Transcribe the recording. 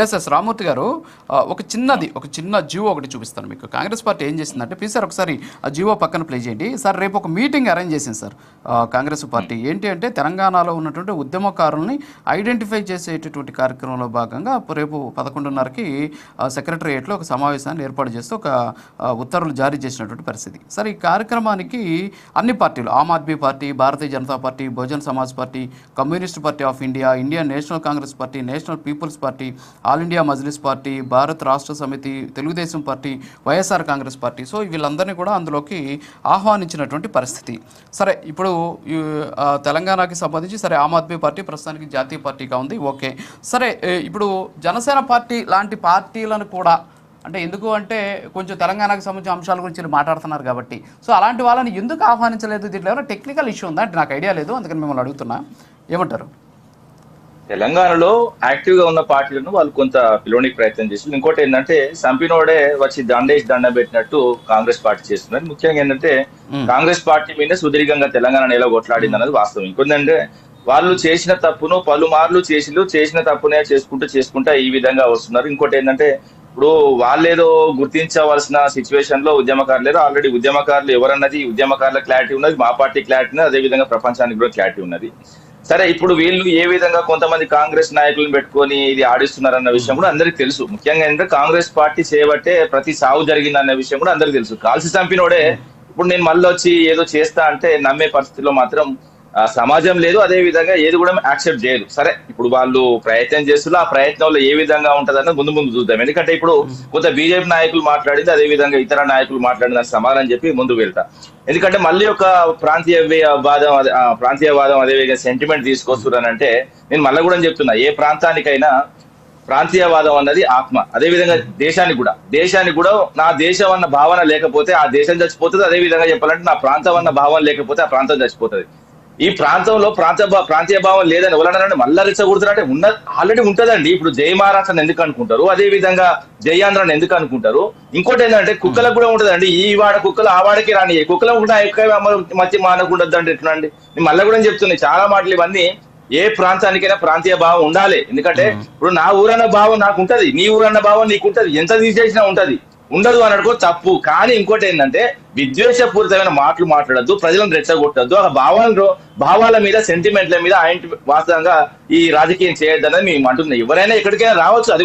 Yes Ramurthy గారు, ఒక చిన్న జియో ఒకటి చూపిస్తాను మీకు. కాంగ్రెస్ పార్టీ ఏం చేసిందంటే, ప్లీజ్ సార్ ఒకసారి ఆ జియో పక్కన ప్లే చేయండి సార్. రేపు ఒక మీటింగ్ అరేంజ్ చేసింది సార్ కాంగ్రెస్ పార్టీ. ఏంటి అంటే తెలంగాణలో ఉన్నటువంటి ఉద్యమకారుల్ని ఐడెంటిఫై చేసేటటువంటి కార్యక్రమంలో భాగంగా రేపు 11:30కి సెక్రటరియేట్లో ఒక సమావేశాన్ని ఏర్పాటు చేస్తూ ఒక ఉత్తర్వులు జారీ చేసినటువంటి పరిస్థితి. సరే, ఈ కార్యక్రమానికి అన్ని పార్టీలు, Aam Aadmi Party, Bharatiya Janata Party, Bahujan Samaj Party, Communist Party of India, Indian National Congress Party, National People's Party, All India Majlis Party, Bharat Rashtra Samithi, Telugu Desam Party, YSR Congress Party, so వీళ్ళందరినీ కూడా అందులోకి ఆహ్వానించినటువంటి పరిస్థితి. సరే, ఇప్పుడు తెలంగాణకి సంబంధించి సరే ఆమ్ ఆద్మీ పార్టీ ప్రస్తుతానికి జాతీయ పార్టీగా ఉంది, ఓకే. సరే, ఇప్పుడు జనసేన పార్టీ లాంటి పార్టీలను కూడా, అంటే ఎందుకు అంటే కొంచెం తెలంగాణకు సంబంధించిన అంశాల గురించి మాట్లాడుతున్నారు కాబట్టి, సో అలాంటి వాళ్ళని ఎందుకు ఆహ్వానించలేదు? దీంట్లో ఏమైనా టెక్నికల్ ఇష్యూ ఉందా అంటే నాకు ఐడియా లేదు, అందుకని మిమ్మల్ని అడుగుతున్నా, ఏమంటారు? తెలంగాణలో యాక్టివ్ గా ఉన్న పార్టీలను వాళ్ళు కొంత పిలోనికి ప్రయత్నం చేసి, ఇంకోటి ఏంటంటే సంపినోడే వచ్చి దండేసి దండం పెట్టినట్టు కాంగ్రెస్ పార్టీ చేస్తున్నారు. ముఖ్యంగా ఏంటంటే కాంగ్రెస్ పార్టీ మీద సుదీర్ఘంగా తెలంగాణ ఎలా కొట్లాడింది అన్నది వాస్తవం. ఇంకొందంటే వాళ్ళు చేసిన తప్పును పలుమార్లు చేసిన తప్పునే చేసుకుంటా ఈ విధంగా వస్తున్నారు. ఇంకోటి ఏంటంటే ఇప్పుడు వాళ్ళేదో గుర్తించవలసిన సిచ్యువేషన్ లో ఉద్యమకారులు లేరు. ఆల్రెడీ ఉద్యమకారులు ఎవరన్నది ఉద్యమకారుల క్లారిటీ ఉన్నది, మా పార్టీ క్లారిటీ ఉన్నది, అదే విధంగా ప్రపంచానికి కూడా క్లారిటీ ఉన్నది. సరే, ఇప్పుడు వీళ్ళు ఏ విధంగా కొంతమంది కాంగ్రెస్ నాయకులను పెట్టుకొని ఇది ఆడిస్తున్నారన్న విషయం కూడా అందరికి తెలుసు. ముఖ్యంగా ఏంటంటే కాంగ్రెస్ పార్టీ చేయబట్టే ప్రతి సాగు జరిగిందన్న విషయం కూడా అందరికి తెలుసు. కాల్సి చంపినోడే ఇప్పుడు నేను మళ్ళీ వచ్చి ఏదో చేస్తా అంటే నమ్మే పరిస్థితిలో మాత్రం సమాజం లేదు, అదే విధంగా ఏది కూడా యాక్సెప్ట్ చేయదు. సరే, ఇప్పుడు వాళ్ళు ప్రయత్నం చేస్తున్నారు, ఆ ప్రయత్నంలో ఏ విధంగా ఉంటదన్నది ముందు చూద్దాం. ఎందుకంటే ఇప్పుడు కొంత బీజేపీ నాయకులు మాట్లాడింది, అదే విధంగా ఇతర నాయకులు మాట్లాడిన దానికి సమాధానం చెప్పి ముందుకు వెళ్తా. ఎందుకంటే మళ్ళీ ఒక ప్రాంతీయవాదం అదే విధంగా సెంటిమెంట్ తీసుకొస్తున్నానంటే నేను మళ్ళీ కూడా చెప్తున్నా, ఏ ప్రాంతానికైనా ప్రాంతీయవాదం అన్నది ఆత్మ. అదే విధంగా దేశానికి కూడా నా దేశం అన్న భావన లేకపోతే ఆ దేశం చచ్చిపోతుంది. అదే విధంగా చెప్పాలంటే నా ప్రాంతం అన్న భావన లేకపోతే ఆ ప్రాంతం చచ్చిపోతుంది. ఈ ప్రాంతంలో ప్రాంతీయ భావం లేదని ఎవరన్నారంటే మళ్ళా రెచ్చగొడుతున్నారంటే ఆల్రెడీ ఉంటదండి. ఇప్పుడు జై మహారాష్ట్రని ఎందుకు అనుకుంటారు, అదే విధంగా జై ఆంధ్రాని ఎందుకు అనుకుంటారు? ఇంకోటి ఏంటంటే కుక్కలకు కూడా ఉంటదండి, ఈ వాడ కుక్కలు ఆ వాడికి రాని, కుక్కలకు కూడా ఎక్కువ మధ్య మానకూడదు అంటే ఎట్లా అండి? నేను మళ్ళీ కూడా చెప్తున్నాయి చాలా మాటలు ఇవన్నీ. ఏ ప్రాంతానికైనా ప్రాంతీయ భావం ఉండాలి. ఎందుకంటే ఇప్పుడు నా ఊరన్న భావం నాకు ఉంటది, నీ ఊరన్న భావం నీకు ఉంటది, ఎంత తీసేసినా ఉంటది. ఉండదు అని అనుకో తప్పు. కానీ ఇంకోటి ఏంటంటే విద్వేషపూరితమైన మాటలు మాట్లాడద్దు, ప్రజలను రెచ్చగొట్టద్దు, ఆ భావాల మీద సెంటిమెంట్ల మీద ఆయన వాస్తవంగా ఈ రాజకీయం చేయొద్దన్నది మేము అంటున్నాం. ఎవరైనా ఎక్కడికైనా రావచ్చు, అది